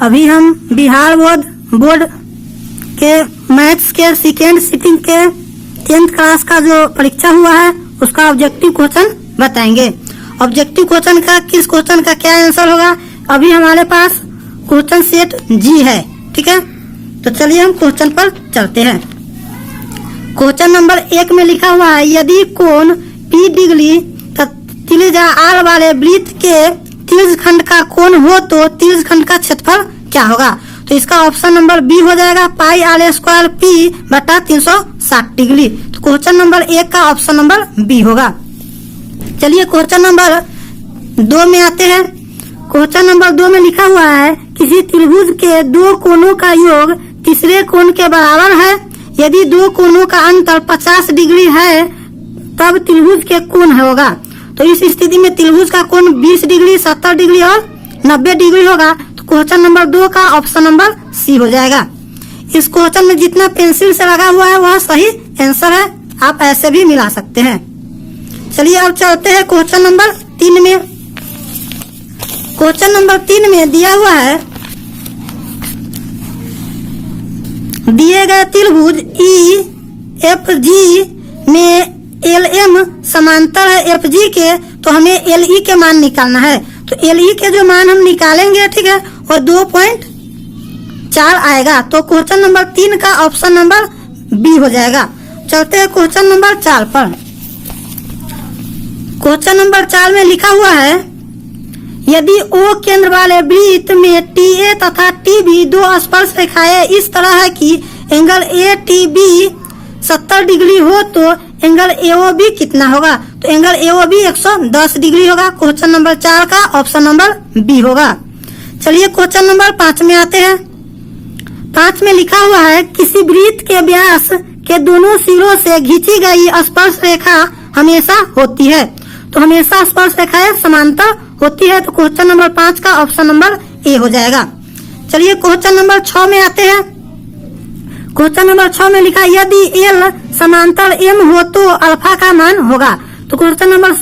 अभी हम बिहार बोर्ड के मैथ्स के सेकेंड सिटिंग के 10th क्लास का जो परीक्षा हुआ है उसका ऑब्जेक्टिव क्वेश्चन बताएंगे। ऑब्जेक्टिव क्वेश्चन का किस क्वेश्चन का क्या आंसर होगा, अभी हमारे पास क्वेश्चन सेट जी है। ठीक है, तो चलिए हम क्वेश्चन पर चलते हैं। क्वेश्चन नंबर 1 में लिखा हुआ है, यदि कोण P डिग्री त्रिज्या R वाले वृत्त के त्रिज्यखंड का कोण हो तो त्रिज्यखंड का क्षेत्रफल क्या होगा। तो इसका ऑप्शन नंबर बी हो जाएगा पाई R स्क्वायर P बटा 360 डिग्री। तो क्वेश्चन नंबर 1 का ऑप्शन नंबर बी होगा। चलिए क्वेश्चन नंबर 2 में आते हैं। क्वेश्चन नंबर 2 में लिखा हुआ है, किसी त्रिभुज के दो कोणों का योग तीसरे कोण के बराबर है। यदि दो कोणों का अंतर 50 डिग्री है तब त्रिभुज के कोण होगा। तो इस स्थिति में त्रिभुज का कोण 20 डिग्री, 70 डिग्री और 90 डिग्री होगा। तो क्वेश्चन नंबर 2 का ऑप्शन नंबर सी हो जाएगा। इस क्वेश्चन में जितना पेंसिल से लगा हुआ है वह सही आंसर है, आप ऐसे भी मिला सकते हैं। चलिए अब चलते हैं क्वेश्चन नंबर 3 में। क्वेश्चन नंबर 3 में दिया हुआ है, दिए गए त्रिभुज EFG में LM समांतर है FG के, तो हमें LE के मान निकालना है। तो LE के जो मान हम निकालेंगे, ठीक है, वो 2.4 आएगा। तो क्वेश्चन नंबर 3 का ऑप्शन नंबर बी हो जाएगा। चलते हैं क्वेश्चन नंबर 4 पर। क्वेश्चन नंबर 4 में लिखा हुआ है, यदि O केंद्र वाले वृत्त में TA तथा TB दो स्पर्श रेखाएं इस तरह है कि एंगल ATB 70 डिग्री हो तो एंगल AOB कितना होगा। तो एंगल AOB 110 डिग्री होगा। क्वेश्चन नंबर 4 का ऑप्शन नंबर बी होगा। चलिए क्वेश्चन नंबर 5 में आते हैं। 5 में लिखा हुआ है, किसी वृत्त के व्यास के दोनों सिरों से खींची गई स्पर्श रेखा हमेशा होती है। तो हमेशा स्पर्श रेखाएं समांतर होती है। तो क्वेश्चन नंबर 5 का ऑप्शन नंबर ए हो जाएगा। चलिए क्वेश्चन नंबर 6 में आते हैं। क्वेश्चन नंबर 6 में लिखा, यदि L समांतर M हो तो अल्फा का मान होगा। तो क्वेश्चन नंबर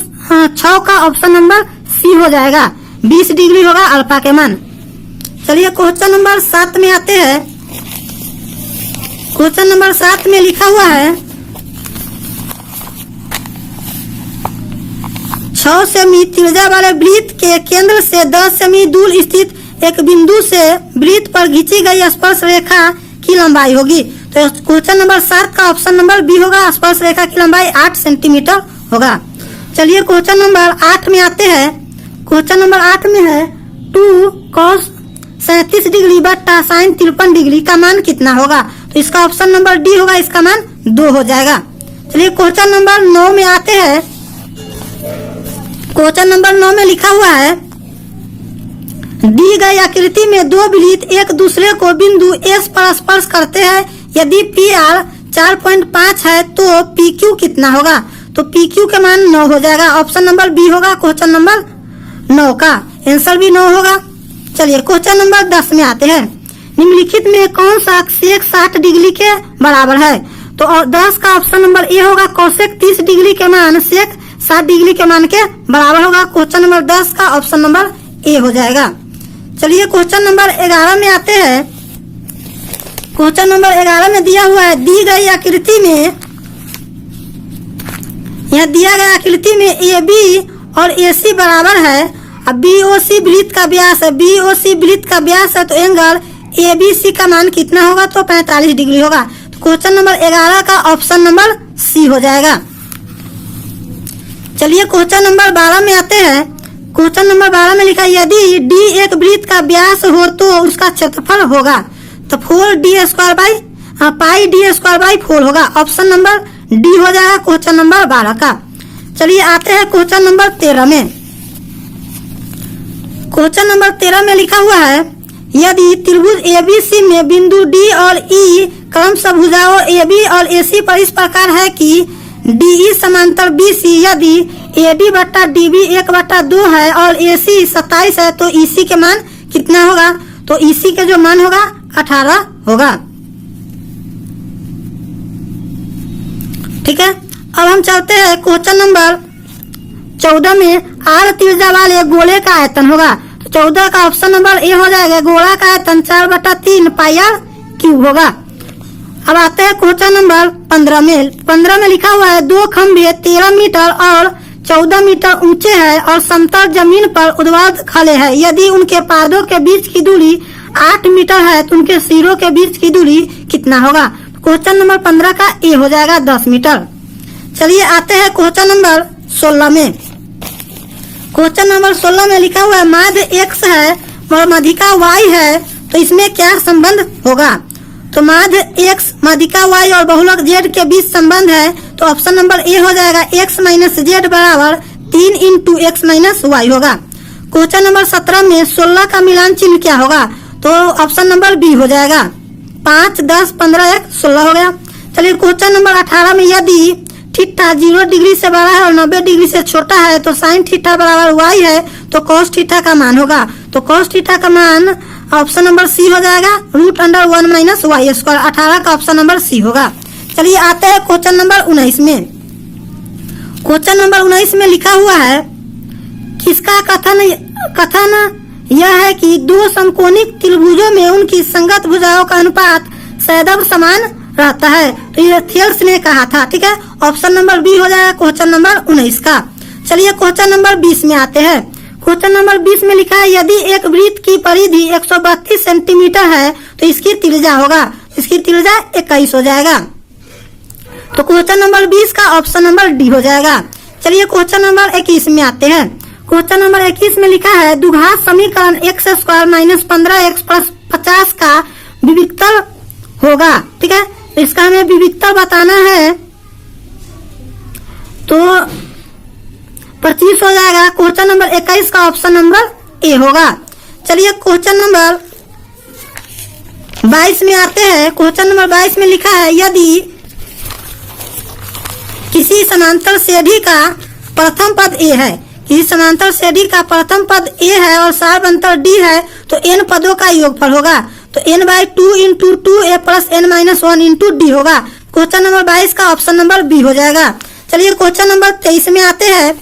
6 का ऑप्शन नंबर सी हो जाएगा, 20 डिग्री होगा अल्फा के मान। चलिए क्वेश्चन नंबर 7 में आते हैं। क्वेश्चन नंबर 7 में लिखा हुआ है, 6 सेमी त्रिज्या वाले वृत्त के केंद्र से 10 सेमी दूर स्थित एक बिंदु से वृत्त पर खींची गई स्पर्श रेखा की लंबाई होगी। तो क्वेश्चन नंबर 7 का ऑप्शन नंबर बी होगा, स्पर्श रेखा की लंबाई 8 सेंटीमीटर होगा। चलिए क्वेश्चन नंबर 8 में आते हैं। क्वेश्चन नंबर 8 में है, 2 cos 37 डिग्री बटा sin 53 डिग्री का मान कितना होगा। तो इसका ऑप्शन नंबर डी होगा, इसका मान 2 हो जाएगा। चलिए क्वेश्चन नंबर 9 में आते हैं। क्वेश्चन नंबर 9 में लिखा हुआ है, दी गई आकृति में दो वृत्त एक दूसरे को बिंदु S पर स्पर्श करते हैं। यदि PR 4.5 है तो PQ कितना होगा। तो PQ के मान 9 हो जाएगा, ऑप्शन नंबर बी होगा। क्वेश्चन नंबर 9 का आंसर भी 9 होगा। चलिए क्वेश्चन नंबर 10 में आते हैं। निम्नलिखित में कौन सा सेक 60 डिग्री के बराबर है। तो 10 का ऑप्शन नंबर ए होगा, कोसेक 30 डिग्री के मान सेक 60 डिग्री के मान के बराबर होगा। क्वेश्चन नंबर 10 का ऑप्शन नंबर ए हो जाएगा। चलिए क्वेश्चन नंबर 11 में आते हैं। क्वेश्चन नंबर 11 में दिया हुआ है, दी गई आकृति में, यहाँ दिया गया आकृति में AB और AC बराबर है। अब BOC वृत्त का व्यास है, BOC वृत्त का व्यास है, तो एंगल ABC का मान कितना होगा। तो 45 डिग्री होगा। तो क्वेश्चन नंबर 11 का ऑप्शन नंबर सी हो जाएगा। चलिए क्वेश्चन नंबर 12 में आते हैं। क्वेश्चन नंबर 12 में लिखा है, यदि D एक वृत्त का व्यास हो तो उसका क्षेत्रफल होगा। तो 4D square by pi D square by 4 होगा, ऑप्शन नंबर डी हो जाएगा क्वेश्चन नंबर 12 का। चलिए आते हैं क्वेश्चन नंबर 13 में। क्वेश्चन नंबर 13 में लिखा हुआ है, यदि त्रिभुज ABC में बिंदु D और E क्रमशः भुजाओं AB और AC पर इस प्रकार है कि DE समांतर BC, यदि AD बट्टा DB 1/2 है और AC 27 है तो EC के मान कितना होगा। तो EC के जो मान होगा 18 होगा। ठीक है, अब हम चलते हैं क्वेश्चन नंबर 14 में। R त्रिज्या वाले गोले का आयतन होगा। तो 14 का ऑप्शन नंबर ए हो जाएगा। गोला का है तन 4/3 पाई आर क्यूब होगा। अब आते हैं क्वेश्चन नंबर 15 में। 15 में लिखा हुआ है 2 खंभे 13 मीटर और 14 मीटर ऊंचे हैं और समतल जमीन पर ऊर्ध्वाधर खड़े हैं। यदि उनके पादों के बीच की दूरी 8 मीटर है तो उनके सिरों के बीच की दूरी कितना होगा? क्वेश्चन नंबर 15 का ए हो जाएगा 10 मीटर। चलिए आते हैं क्वेश्चन नंबर 16 में। क्वेश्चन नंबर 16 में लिखा हुआ है माध्य x है और माध्यिका y है, तो इसमें क्या संबंध होगा? तो माध्य x, माध्यिका y और बहुलक z के बीच संबंध है, तो ऑप्शन नंबर ए हो जाएगा x माइनस जेड बराबर 3 इंटू एक्स माइनस वाई होगा। क्वेश्चन नंबर 17 में 16 का मिलान चिन्ह क्या होगा? तो ऑप्शन नंबर बी हो जाएगा। 5, 10, 15, 1, 16 हो गया। चलिए क्वेश्चन नंबर 18 में यदि थीटा 0 डिग्री से बड़ा है और 90 डिग्री से छोटा है तो साइन थीटा बराबर y है, तो कॉस थीटा का मान होगा। तो कॉस थीटा का मान ऑप्शन नंबर सी हो जाएगा √1 माइनस वाई स्क्वायर। 18 का ऑप्शन नंबर सी होगा। चलिए आते हैं क्वेश्चन नंबर 19 में। क्वेश्चन नंबर 19 में लिखा हुआ है किसका कथन यह है कि 2 समकोणिक त्रिभुजों में उनकी संगत भुजाओं का अनुपात सदैव समान रहता है। तो ये थियल्स ने कहा था। ठीक है, ऑप्शन नंबर बी हो जाएगा क्वेश्चन नंबर 19 का। चलिए क्वेश्चन नंबर 20 में आते हैं। क्वेश्चन नंबर 20 में लिखा है यदि एक वृत्त की परिधि 132 सेंटीमीटर है तो इसकी त्रिज्या होगा, इसकी त्रिज्या 21 हो जाएगा। तो क्वेश्चन नंबर 20 का ऑप्शन नंबर डी हो जाएगा। चलिए क्वेश्चन नंबर 21 में आते हैं। क्वेश्चन नंबर 21 में लिखा है द्विघात समीकरण x square minus 15x plus 50 का विविक्तर होगा। ठीक है, इसका हमें विविक्तर बताना है, तो 25 हो जाएगा। क्वेश्चन नंबर 21 का ऑप्शन नंबर ए होगा। चलिए क्वेश्चन नंबर 22 में आते हैं। क्वेश्चन नंबर 22 में लिखा है यदि किसी समांतर श्रेणी का प्रथम पद ए है, किसी समांतर श्रेणी का प्रथम पद ए है और सार्वभौमिक डी है, तो n पदों का योगफल होगा। तो n/2 into 2a plus n-1 into D होगा। क्वेश्चन नंबर 22 का ऑप्शन नंबर बी हो जाएगा। चलिए क्वेश्चन नंबर 23 में आते हैं।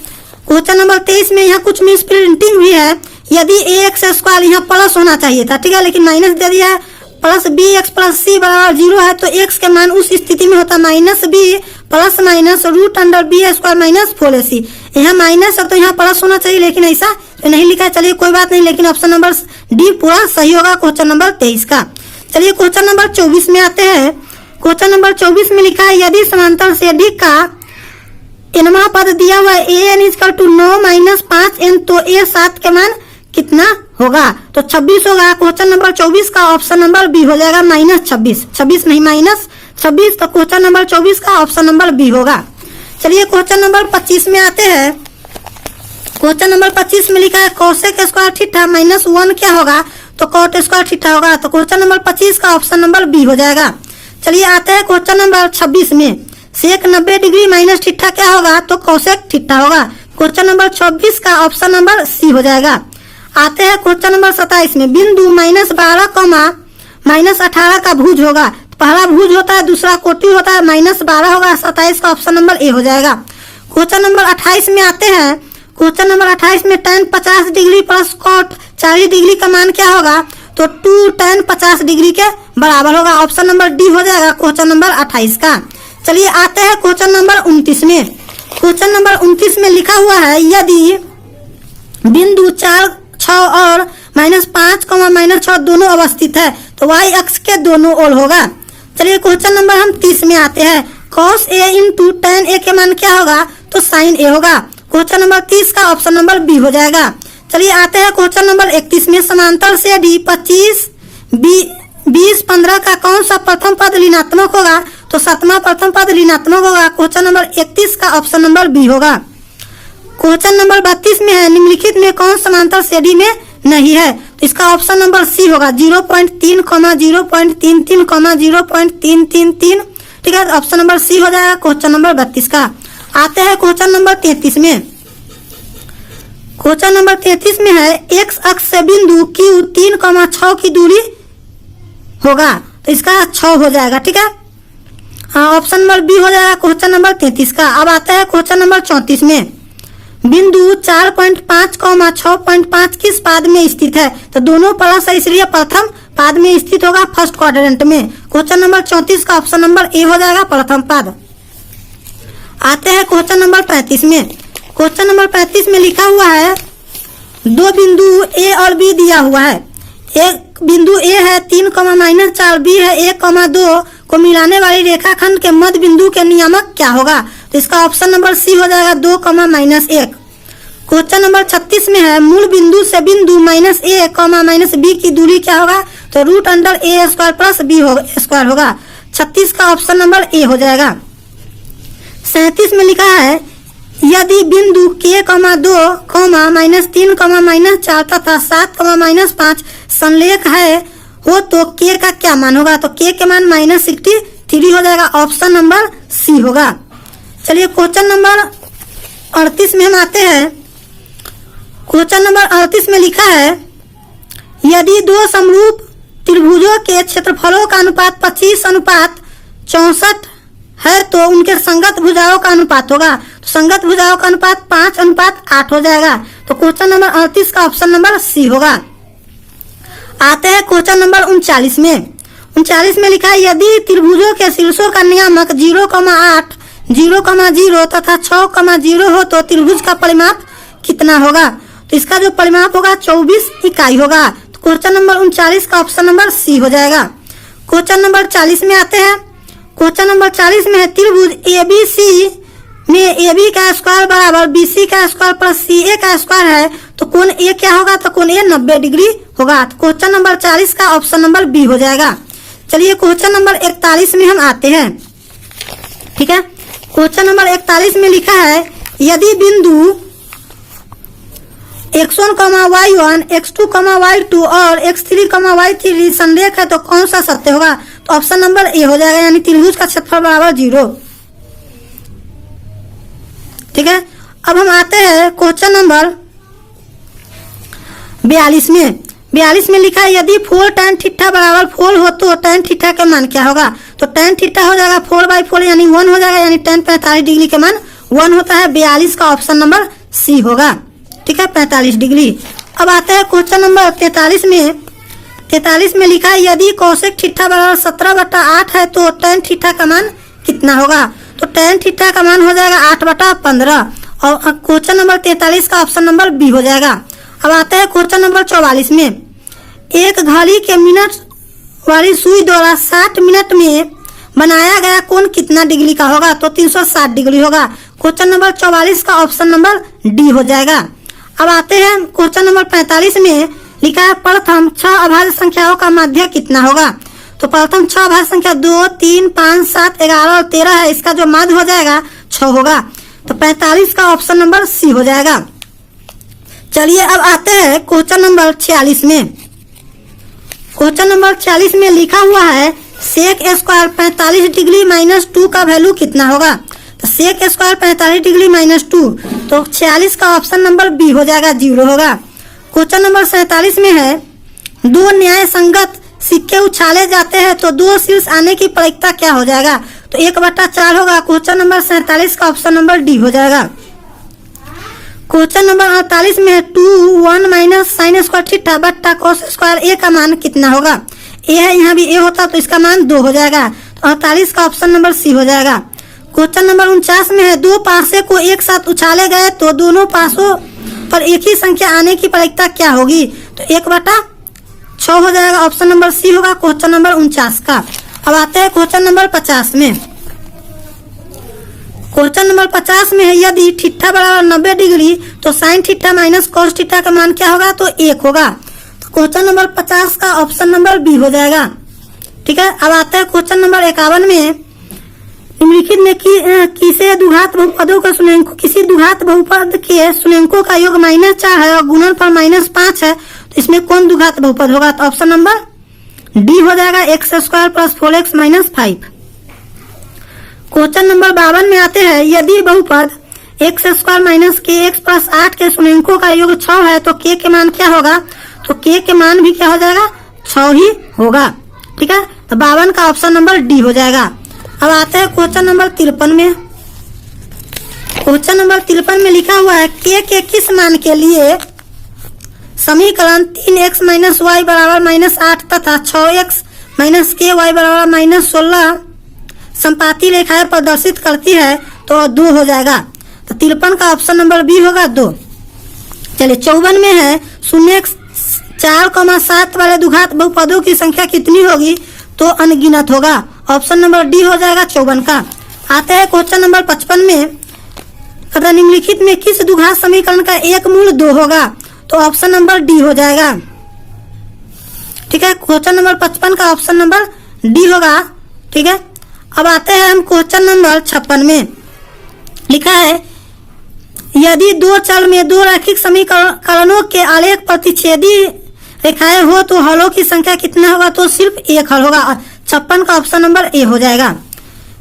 क्वेश्चन नंबर 23 में यहाँ कुछ मिस प्रिंटिंग भी है। यदि ax स्क्वायर यहाँ प्लस होना चाहिए था, ठीक है, लेकिन माइनस दे दिया है। प्लस bx प्लस c बराबर 0 है, तो x के मान उस स्थिति में होता minus b plus minus √b square minus 4ac। यहाँ माइनस है तो यहाँ प्लस होना चाहिए, लेकिन ऐसा तो नहीं लिखा है। चलिए कोई बात नहीं, लेकिन ऑप्शन नंबर डी पूरा सही होगा क्वेश्चन नंबर 23 का। चलिए क्वेश्चन नंबर 24 में आते हैं। क्वेश्चन नंबर 24 में लिखा है यदि समांतर श्रेणी का nवां पद दिया हुआ है an = 9 माइनस 5n, तो a 7 के मान कितना होगा? तो 26 होगा। क्वेश्चन नंबर 24 का ऑप्शन नंबर बी हो जाएगा -26। 26 नहीं माइनस 26, तो क्वेश्चन नंबर 24 का ऑप्शन नंबर बी होगा। चलिए क्वेश्चन नंबर 25 में आते हैं। क्वेश्चन नंबर 25 में लिखा है कोसेक स्क्वायर थीटा -1 क्या होगा? तो कॉट स्क्वायर थीटा होगा। तो क्वेश्चन नंबर 25 का ऑप्शन नंबर बी हो जाएगा। चलिए आते हैं क्वेश्चन नंबर 26 में। सेक 90 डिग्री माइनस थीटा क्या होगा? तो कोसेक थीटा होगा। क्वेश्चन नंबर 26 का ऑप्शन नंबर सी हो जाएगा। आते हैं क्वेश्चन नंबर 27 में। बिंदु -12, -18 का भुज होगा। पहला भुज होता है, दूसरा कोटि होता है, -12 होगा। 27 का ऑप्शन नंबर ए हो जाएगा। क्वेश्चन नंबर 28 में आते हैं। क्वेश्चन नंबर 28 में tan 50 degree plus cot 40 degree का मान क्या होगा? तो 2 tan 50 डिग्री के बराबर होगा। ऑप्शन नंबर डी हो जाएगा क्वेश्चन नंबर 28 का। चलिए आते हैं क्वेश्चन नंबर 29 में। क्वेश्चन नंबर 29 में लिखा हुआ है यदि बिंदु 4, 6 और -5, -6 दोनों अवस्थित है, तो y अक्ष के दोनों ओर होगा। चलिए क्वेश्चन नंबर हम 30 में आते हैं। cos a into tan a के मान क्या होगा? तो sin a होगा। क्वेश्चन नंबर 30 का ऑप्शन नंबर बी हो जाएगा। चलिए आते हैं क्वेश्चन नंबर 31 में। समांतर से डी 25, 20, 15 का कौन सा प्रथम पद ऋणात्मक होगा? तो 7वां प्रथम पद ऋणात्मक होगा। क्वेश्चन नंबर 31 का ऑप्शन नंबर बी होगा। क्वेश्चन नंबर 32 में है निम्नलिखित में कौन समांतर श्रेणी में नहीं है? तो इसका ऑप्शन नंबर सी होगा 0.3, 0.33, 0.333। ठीक है, ऑप्शन नंबर सी हो जाएगा क्वेश्चन नंबर 32 का। आते हैं क्वेश्चन नंबर 33 में। क्वेश्चन नंबर 33 में है x अक्ष से बिंदु Q 3,6 की दूरी होगा, तो इसका 6 हो जाएगा। ठीक है, ऑप्शन नंबर बी हो जाएगा क्वेश्चन नंबर 33 का। अब आता है क्वेश्चन नंबर 34 में। बिंदु 4.5, 6.5 किस पाद में स्थित है? तो दोनों प्लस है, इसलिए प्रथम पाद में स्थित होगा, फर्स्ट क्वाड्रेंट में। क्वेश्चन नंबर 34 का ऑप्शन नंबर ए हो जाएगा, प्रथम पाद। आते हैं क्वेश्चन नंबर 35 में। क्वेश्चन नंबर 35 में लिखा हुआ है, दो बिंदु ए और बी दिया हुआ है। एक बिंदु ए है 3, -4, बी है 1, 2 को मिलाने वाली रेखाखंड के मध्य बिंदु के नियामक क्या होगा? तो इसका ऑप्शन नंबर सी हो जाएगा, 2, -1। क्वेश्चन नंबर 36 में है, मूल बिंदु से बिंदु -a, -b की दूरी क्या होगा? तो √a² प्लस b स्क्वायर होगा। 36 का ऑप्शन नंबर ए हो जाएगा। 37 में लिखा है, यदि बिंदु k, 2, -3, -4 तथा 7, -5 संलेख है हो तो k का क्या मान होगा? तो k के मान -63 हो जाएगा, ऑप्शन नंबर सी होगा। चलिए क्वेश्चन नंबर 38 में हम आते हैं। क्वेश्चन नंबर 38 में लिखा है, यदि दो समरूप त्रिभुजों के क्षेत्रफलों का अनुपात 25:64 है तो उनके संगत भुजाओं का अनुपात होगा। तो संगत भुजाओं का अनुपात 5:8 हो जाएगा। तो क्वेश्चन नंबर 38 का ऑप्शन नंबर सी होगा। आते हैं क्वेश्चन नंबर 39 में। 39 में लिखा है, यदि त्रिभुजों के शीर्षों का नियामक 0,8, 0,0 तथा 6,0 हो तो त्रिभुज का परिमाप कितना होगा? तो इसका जो परिमाप होगा 24 इकाई होगा। तो क्वेश्चन नंबर 39 का ऑप्शन नंबर सी हो जाएगा। क्वेश्चन नंबर 40 में आते हैं। क्वेश्चन नंबर 40 में है, त्रिभुज ABC में AB का स्क्वायर बराबर BC का स्क्वायर प्लस CA का स्क्वायर है तो कोण A क्या होगा? तो कोण A 90 डिग्री होगा। तो क्वेश्चन नंबर 40 का ऑप्शन नंबर बी हो जाएगा। चलिए क्वेश्चन नंबर 41 में हम आते हैं। ठीक है, क्वेश्चन नंबर 41 में लिखा है, यदि बिंदु x1, y1, x2, y2 और x3, y3 संरेख है तो कौन सा सत्य होगा? तो ऑप्शन नंबर ए हो जाएगा, यानी त्रिभुज का क्षेत्रफल बराबर 0। ठीक है, अब हम आते हैं क्वेश्चन नंबर 42 में। 42 में लिखा है, यदि 4 tan थीटा बराबर 4 हो तो tan थीटा का मान क्या होगा? तो tan थीटा हो जाएगा 4/4 यानी 1 हो जाएगा, यानी tan 45 डिग्री के मान 1 होता है। 42 का ऑप्शन नंबर सी होगा। ठीक है, 45 डिग्री। अब आते हैं क्वेश्चन नंबर 43 में। 43 में लिखा है, यदि कोसेक थीटा बराबर 17/8 है तो tan थीटा का मान कितना होगा? तो tan थीटा का मान हो जाएगा 8/15 और क्वेश्चन नंबर 43 का ऑप्शन नंबर बी हो जाएगा। अब आते हैं क्वेश्चन नंबर 44 में। एक घड़ी के मिनट वाली सुई द्वारा 60 मिनट में बनाया गया कोण कितना डिग्री का होगा? तो 360 डिग्री होगा। क्वेश्चन नंबर 44 का ऑप्शन नंबर डी हो जाएगा। अब आते हैं क्वेश्चन नंबर 45 में। लिखा है, प्रथम 6 अभाज्य संख्याओं का माध्य कितना होगा? तो प्रथम 6 अभाज्य संख्या 2, 3, 5, 7, 11 और 13 है, इसका जो माध्य हो जाएगा 6 होगा। तो 45 का ऑप्शन नंबर सी हो जाएगा। चलिए अब आते हैं क्वेश्चन नंबर 46 में। क्वेश्चन नंबर 46 में लिखा हुआ है, सेक स्क्वायर 45 डिग्री -2 का वैल्यू कितना होगा? तो सेक स्क्वायर 45 डिग्री -2, तो 46 का ऑप्शन नंबर बी हो जाएगा, 0 होगा। क्वेश्चन नंबर 47 में है, दो न्याय संगत सिक्के उछाले जाते हैं तो दो शीर्ष आने की प्रायिकता क्या हो जाएगा? तो 1/4 होगा। क्वेश्चन नंबर 47 का ऑप्शन नंबर डी हो जाएगा। क्वेश्चन नंबर 48 में है, 2, 1 - sin स्क्वायर थीटा बट्टा cos स्क्वायर ए का मान कितना होगा? ए है, यहाँ भी ए होता तो इसका मान 2 हो जाएगा। तो 48 का ऑप्शन नंबर सी हो जाएगा। क्वेश्चन नंबर 49 में है, दो पासे को एक साथ उछाले गए तो दोनों पासों पर एक ही संख्या आने की प्रायिकता क्या होगी? तो 1/6 हो जाएगा, ऑप्शन नंबर सी होगा क्वेश्चन नंबर 49 का। अब आते हैं क्वेश्चन नंबर 50 में। क्वेश्चन नंबर 50 में है, यदि थीटा बराबर 90 डिग्री तो sine theta minus cos theta का मान क्या होगा? तो 1 होगा। तो क्वेश्चन नंबर 50 का ऑप्शन नंबर बी हो जाएगा। ठीक है, अब आते हैं क्वेश्चन नंबर 51 में। निम्नलिखित में किसी द्विघात बहुपदों का सुनेंको, किसी द्विघात बहुपद के सुनेंको का योग -4 है और गुणनफल -5 है, तो इसमें कौन द्विघात बहुपद होगा? तो ऑप्शन नंबर डी हो जाएगा, x² + 4x - 5। क्वेश्चन नंबर 52 में आते हैं, यदि बहुपद x² - kx + 8 के सुनेंको का योग 6 है तो k के मान क्या होगा? तो k के मान भी क्या हो जाएगा? 6 ही होगा। ठीक है, तो 52 का ऑप्शन नंबर डी हो जाएगा। अब आते हैं क्वेश्चन नंबर 53 में। क्वेश्चन नंबर 53 में लिखा हुआ है के किस मान के लिए समीकरण 3x माइनस वाई बराबर -8 तथा 6x माइनस के वाई बराबर -16 संपाती रेखाएं प्रदर्शित करती है तो 2 हो जाएगा। तो 53 का ऑप्शन नंबर बी होगा 2। चलिए 54 में है 0.4,7 वाले द्विघात बहुपदों की संख्या कितनी होगी तो अनगिनत होगा। ऑप्शन नंबर डी हो जाएगा 54 का। आते हैं क्वेश्चन नंबर 55 में तथा निम्नलिखित में किस द्विघात समीकरण का एक मूल 2 होगा तो ऑप्शन नंबर डी हो जाएगा। ठीक है, क्वेश्चन नंबर 55 का ऑप्शन नंबर डी होगा। ठीक है, अब आते हैं हम क्वेश्चन नंबर 56 में। लिखा है यदि दो चल में दो रैखिक समीकरणों के आलेख प्रतिच्छेदी रेखाएं हो तो हलों की संख्या कितना होगा तो सिर्फ एक हल होगा। 56 का ऑप्शन नंबर ए हो जाएगा।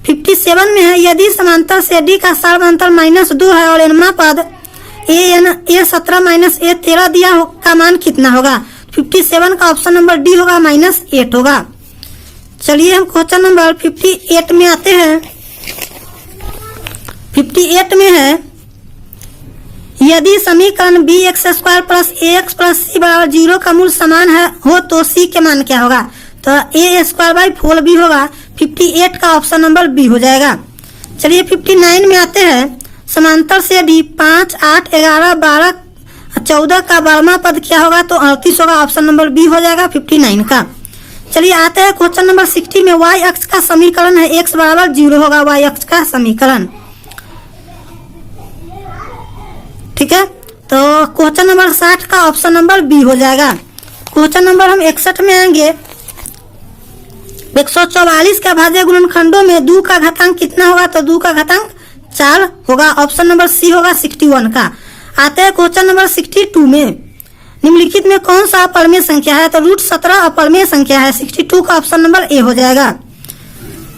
57 में है यदि समांतर से डी का सार्वधातुक -2 है और एनमा पद A17 माइनस A13 दिया का मान कितना होगा। 57 का ऑप्शन नंबर डी होगा -8 होगा। चलिए हम क्वेश्चन नंबर 58 में आते हैं। 58 में है यदि समीकरण bx² plus ax plus c बराबर 0 का मूल समान है हो तो c के मान क्या होगा तो a² भी होगा। 58 का ऑप्शन नंबर बी हो जाएगा। चलिए 59 में आते हैं। समांतर से डी 5, 8, 11, 12, 14 का 12वां पद क्या होगा तो 38 होगा। ऑप्शन नंबर बी हो जाएगा 59 का। चलिए आते हैं क्वेश्चन नंबर 60 में y अक्ष का समीकरण है x बराबर 0 होगा y अक्ष का समीकरण। ठीक है, तो क्वेश्चन नंबर 60 का ऑप्शन नंबर बी हो जाएगा। क्वेश्चन नंबर हम 61 में आएंगे। 144 का भाज्य गुणनखंडों में 2 का घातांक कितना होगा तो 2 का घातांक 4 होगा। ऑप्शन नंबर सी होगा 61 का। आते हैं क्वेश्चन नंबर 62 में। निम्नलिखित में कौन सा अपरिमेय संख्या है तो √17 अपरिमेय संख्या है। 62 का ऑप्शन नंबर ए हो जाएगा।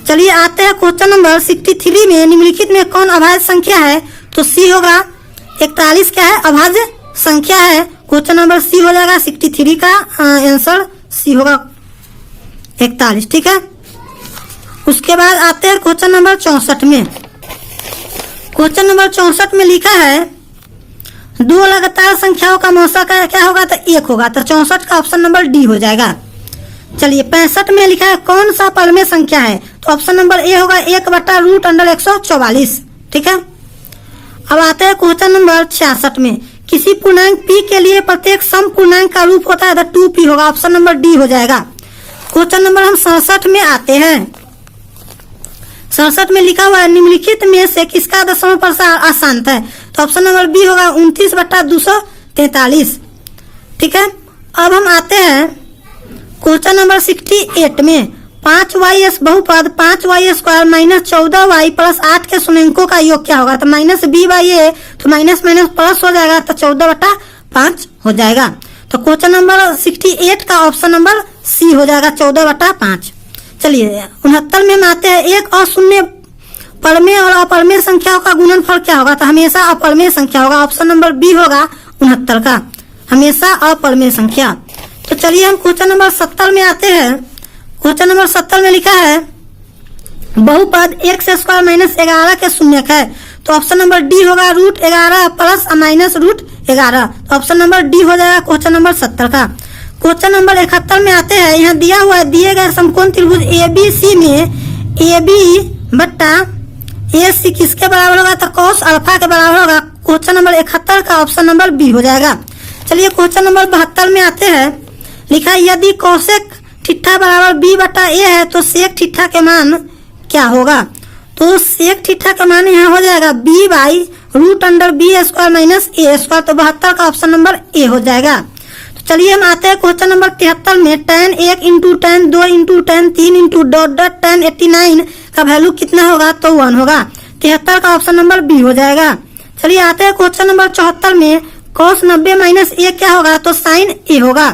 चलिए आते हैं क्वेश्चन नंबर 63 में। निम्नलिखित में कौन अभाज्य संख्या है तो सी होगा। 41 क्या है अभाज्य संख्या है। क्वेश्चन नंबर सी हो जाएगा। 63 का आंसर सी होगा 41। ठीक है, उसके बाद आते हैं क्वेश्चन नंबर 64 में। क्वेश्चन नंबर 64 में लिखा है दो लगातार संख्याओं का मौसा का क्या होगा तो 1 होगा। तो 64 का ऑप्शन नंबर डी हो जाएगा। चलिए 65 में लिखा है कौन सा परमेय संख्या है तो ऑप्शन नंबर ए होगा 1/√144। ठीक है, अब आते हैं क्वेश्चन नंबर 66 में। किसी पूर्णांक p के लिए प्रत्येक सम पूर्णांक का रूप होता है तो 2p होगा। ऑप्शन नंबर डी हो जाएगा। क्वेश्चन नंबर हम 67 में आते हैं। 67 में लिखा हुआ है निम्नलिखित में से किसका दशमलव प्रसार अशांत है तो ऑप्शन नंबर बी होगा 29/243। ठीक है, अब हम आते हैं क्वेश्चन नंबर 68 में। 5y बहुपद 5y² माइनस 14y प्लस 8 के शून्यंकों का योग क्या होगा तो -b/a तो माइनस माइनस प्लस हो जाएगा तो 14/5 हो जाएगा। तो क्वेश्चन नंबर 68 का ऑप्शन नंबर सी हो जाएगा 14/5। चलिए 69 में हम आते हैं। एक अशून्य परमेय और अपरमेय संख्याओं का गुणनफल क्या होगा तो हमेशा अपरमेय संख्या होगा। ऑप्शन नंबर बी होगा 69 का, हमेशा अपरमेय संख्या। तो चलिए हम क्वेश्चन नंबर 70 में आते हैं। क्वेश्चन नंबर 70 में लिखा है बहुपद x² माइनस 11 के शून्यक है तो ऑप्शन नंबर डी होगा √11 प्लस माइनस √11। तो ऑप्शन नंबर डी हो जाएगा क्वेश्चन नंबर 70 का। क्वेश्चन नंबर 71 में आते हैं। यहाँ दिया हुआ है दिए गए समकोण त्रिभुज ABC में AB/AC किसके बराबर होगा तो cos अल्फा के बराबर होगा। क्वेश्चन नंबर 71 का ऑप्शन नंबर बी हो जाएगा। चलिए क्वेश्चन नंबर 72 में आते हैं। लिखा है यदि कोसेक थीटा बराबर b/a है तो सेक थीटा के मान क्या होगा तो सेक थीटा का मान यहाँ हो जाएगा b/√b² माइनस a²। तो 72 का ऑप्शन नंबर ए हो जाएगा। तो चलिए हम आते हैं क्वेश्चन नंबर 73 में। tan 1 × tan 2 × tan 3 × tan 89 का वैल्यू कितना होगा तो 1 होगा। 73 का ऑप्शन नंबर बी हो जाएगा। चलिए आते हैं क्वेश्चन नंबर 74 में। cos 90 माइनस a क्या होगा तो sin a होगा।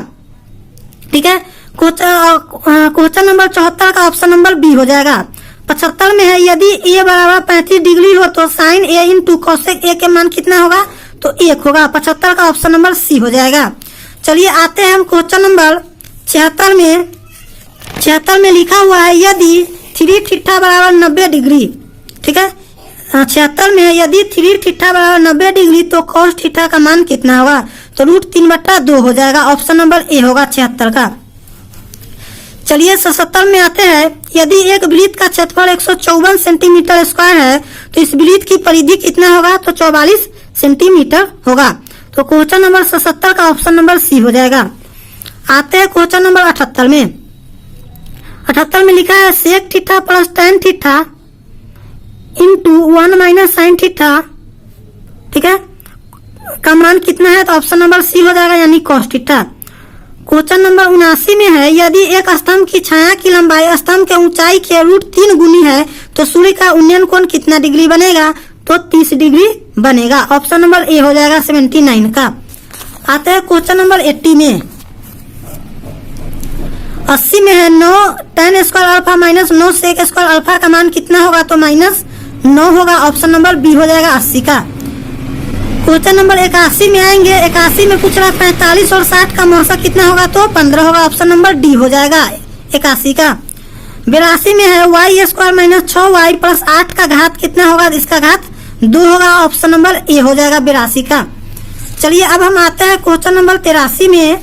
ठीक है, क्वेश्चन नंबर 74 का ऑप्शन नंबर बी हो जाएगा। 75 में है यदि a बराबर 35 डिग्री हो तो sin a × cosec a के मान कितना होगा तो 1 होगा। 75 का ऑप्शन नंबर सी हो जाएगा। चलिए आते हैं हम क्वेश्चन नंबर 76 में। 76 में लिखा हुआ है यदि 3 थीटा बराबर 90 डिग्री। ठीक है, 76 में यदि 3 थीटा बराबर 90 डिग्री तो cos थीटा का मान कितना होगा? तो √3/2 हो जाएगा। ऑप्शन नंबर ए होगा 76 का। चलिए 77 में आते हैं। यदि एक वृत्त का क्षेत्रफल 154 सेंटीमीटर स्क्वायर है तो इस वृत्त की परिधि कितना होगा? तो 44 सेंटीमीटर होगा। तो क्वेश्चन नंबर 77 का ऑप्शन नंबर सी हो जाएगा। आते हैं क्वेश्चन नंबर 78 में। 78 में लिखा है sec theta plus tan theta into 1 minus sine theta, ठीक है, का मान कितना है? तो ऑप्शन नंबर सी हो जाएगा, यानी cos थीटा। क्वेश्चन नंबर 79 में है यदि एक स्तंभ की छाया की लंबाई स्तंभ के ऊंचाई के √3 गुनी है तो सूर्य का उन्नयन कोण कितना डिग्री बनेगा? तो 30 डिग्री बनेगा। ऑप्शन नंबर ए हो जाएगा 79 का। आते हैं क्वेश्चन नंबर 80 में। 80 में है 9 tan square alpha minus 9 sec square alpha का मान कितना होगा? तो -9 होगा। ऑप्शन नंबर बी हो जाएगा 80 का। क्वेश्चन नंबर 81 में आएंगे। 81 में पूछ रहा 45 और 60 का मौसा कितना होगा? तो 15 होगा। ऑप्शन नंबर डी हो जाएगा 81 का। 82 में है y square minus 6y plus 8 का घात कितना होगा? इसका घात 2 होगा। ऑप्शन नंबर ए हो जाएगा 82 का। चलिए अब हम आते हैं क्वेश्चन नंबर 83 में।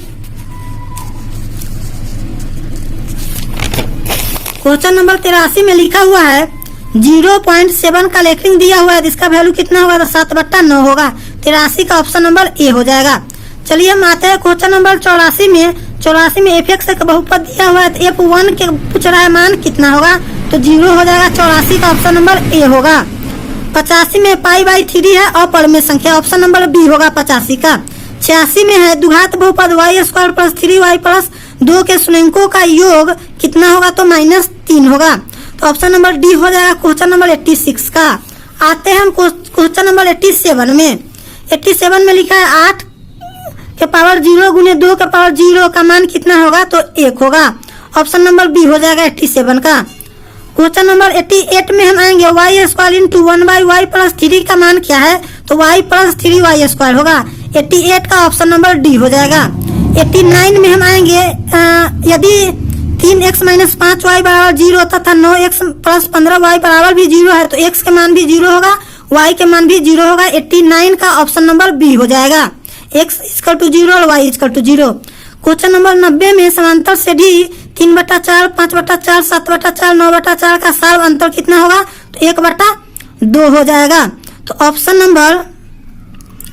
क्वेश्चन नंबर 83 में लिखा हुआ है 0.7 का लेटरिंग दिया हुआ है, इसका वैल्यू कितना होगा? तो 7/9 होगा। 83 का ऑप्शन नंबर ए हो जाएगा। चलिए हम आते हैं क्वेश्चन नंबर 84 में। 84 में f(x) का बहुपद दिया हुआ है तो f(1) के पूछ रहा है मान कितना होगा? तो 0 हो जाएगा। 84 का ऑप्शन नंबर ए होगा। 85 में π/3 है अपरिमेय संख्या, ऑप्शन नंबर बी होगा 85 का। 86 में है द्विघात बहुपद y square plus 3y plus 2 के शून्यंकों का योग कितना होगा? तो -3 होगा। तो ऑप्शन नंबर डी हो जाएगा क्वेश्चन नंबर 86 का। आते हैं हम क्वेश्चन नंबर 87 में। 87 में लिखा है 8 के पावर 0 गुने 2 के पावर 0 का मान कितना होगा? तो 1 होगा। ऑप्शन नंबर बी हो जाएगा 87 का। क्वेश्चन नंबर 88 में हम आएंगे y square into 1/y plus 3 का मान क्या है? तो y प्लस 3y स्क्वायर होगा। 88 का ऑप्शन नंबर डी हो जाएगा। 89 में हम आएंगे यदि 3x माइनस 5y बराबर 0 तथा 9x प्लस 15y बराबर भी 0 है तो x के मान भी 0 होगा, y के मान भी 0 होगा। 89 का ऑप्शन नंबर बी हो जाएगा। x इक्वल टू 0 और y equal to 0। Question number 90 में समांतर से डी 3/4, 5/4, 7/4, 9/4 का सार अंतर कितना होगा? तो 1/2 हो जाएगा। तो ऑप्शन नंबर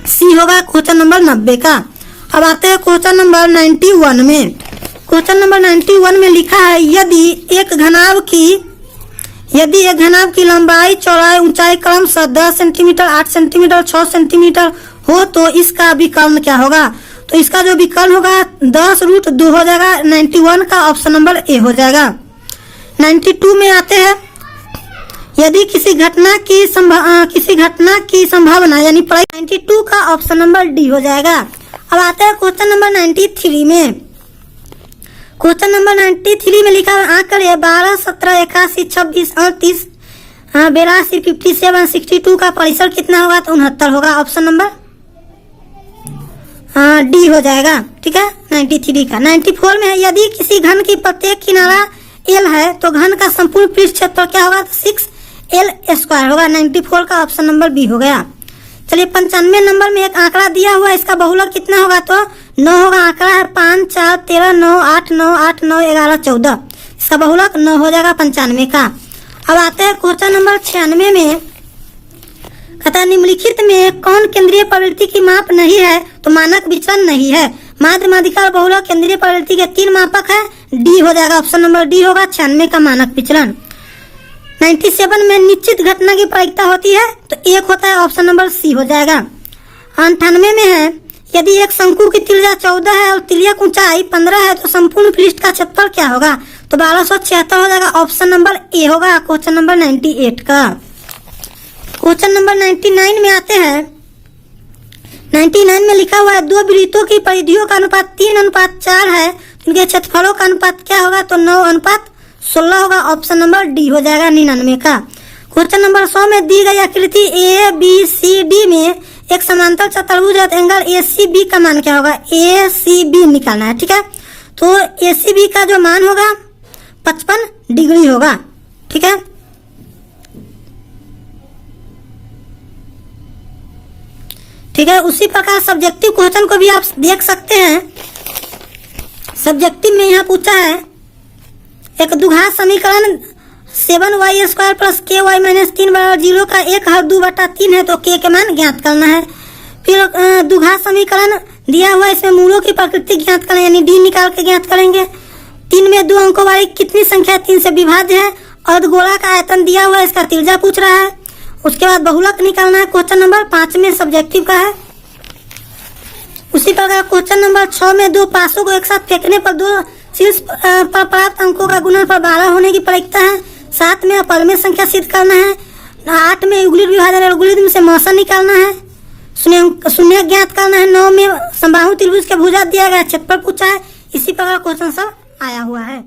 सी होगा क्वेश्चन नंबर 90 का। अब आते हैं क्वेश्चन नंबर 91 में। क्वेश्चन नंबर 91 में लिखा है यदि एक घनाभ की लंबाई चौड़ाई ऊंचाई क्रमशः 10 सेंटीमीटर, 8 सेंटीमीटर, 6 सेंटीमीटर हो तो इसका विकर्ण क्या होगा? तो इसका जो विकर्ण होगा 10√2 हो जाएगा। 91 का ऑप्शन नंबर ए हो जाएगा। 92 में आते हैं यदि किसी घटना की संभावना यानी 92 का ऑप्शन नंबर डी हो जाएगा। अब आते हैं क्वेश्चन नंबर 93 में। क्वेश्चन नंबर 93 में लिखा है आंकड़े 12, 17, 81, 26, 38, 82, 57, 62 का परिसर कितना होगा? तो 69 होगा। ऑप्शन नंबर डी हो जाएगा। ठीक है 93 का। 94 में है यदि किसी घन की प्रत्येक किनारा एल है तो घन का संपूर्ण पृष्ठ क्षेत्र क्या होगा? तो 6l² होगा। 94 का ऑप्शन नंबर बी हो गया। चलिए 95 नंबर में एक आंकड़ा दिया हुआ है, इसका बहुलक कितना होगा? तो 9 होगा। आंकड़ा है 5, 4, 13, 9, 8, 9, 8, 9, 11, 14। इसका बहुलक 9 हो जाएगा 95 का। अब आते हैं क्वेश्चन नंबर 96 में। कहता है निम्नलिखित में कौन केंद्रीय प्रवृत्ति की माप नहीं है? तो मानक विचलन नहीं है। माध्य माध्यिका और बहुलक केंद्रीय प्रवृत्ति के 3 मापक है। डी हो जाएगा। ऑप्शन नंबर डी होगा 96 का मानक विचलन। 97 में निश्चित घटना की प्रायिकता होती है तो 1 होता है। ऑप्शन नंबर सी हो जाएगा। 98 में है यदि एक शंकु की त्रिज्या 14 है और तिर्यक ऊंचाई 15 है तो संपूर्ण पृष्ठ का क्षेत्रफल क्या होगा? तो 1276 हो जाएगा। ऑप्शन नंबर ए होगा क्वेश्चन नंबर 98 का। क्वेश्चन नंबर 99 में आते हैं। 99 में लिखा हुआ है दो वृत्तों की परिधियों का अनुपात 3:4 है, इनके क्षेत्रफलों का अनुपात क्या होगा? तो 9:16 होगा। ऑप्शन नंबर डी हो जाएगा 99 का। क्वेश्चन नंबर 100 में दी गई आकृति ए बी सी डी में एक समांतर चतुर्भुज एंगल ए सी बी का मान क्या होगा? ए सी बी निकालना है। ठीक है तो ए सी बी का जो मान होगा 55 डिग्री होगा। ठीक है ठीक है। उसी प्रकार सब्जेक्टिव क्वेश्चन को भी आप देख सकते हैं। सब्जेक्टिव में यहाँ पूछा है एक द्विघात समीकरण 7y² + ky - 3 = 0 का 1/2/3 है, तो k के मान ज्ञात करना है। फिर द्विघात समीकरण दिया हुआ, इसमें मूलों की प्रकृति ज्ञात करें, यानी d निकाल के ज्ञात करेंगे। 3 में 2 अंकों वाली कितनी संख्या 3 से विभाज्य है। अर्धगोला का आयतन दिया हुआ है, इसका त्रिज्या पूछ रहा है। उसके बाद बहुलक निकालना है, क्वेश्चन नंबर 5 में सब्जेक्टिव का है। उसी प्रकार क्वेश्चन नंबर 6 में 2 पासों को एक साथ फेंकने पर 2 शीर्ष पर प्राप्त अंकों का गुणनफल 12 होने की प्रायिकता है। 7 में अपरिमेय संख्या सिद्ध करना है। 8 में युगलित विभाजन एल्गोरिथम से मौसा निकालना है। शून्य ज्ञात करना है। 9 में समबाहु त्रिभुज के भुजा दिया गया, क्षेत्रफल पूछा है। इसी प्रकार क्वेश्चन सब आया हुआ है।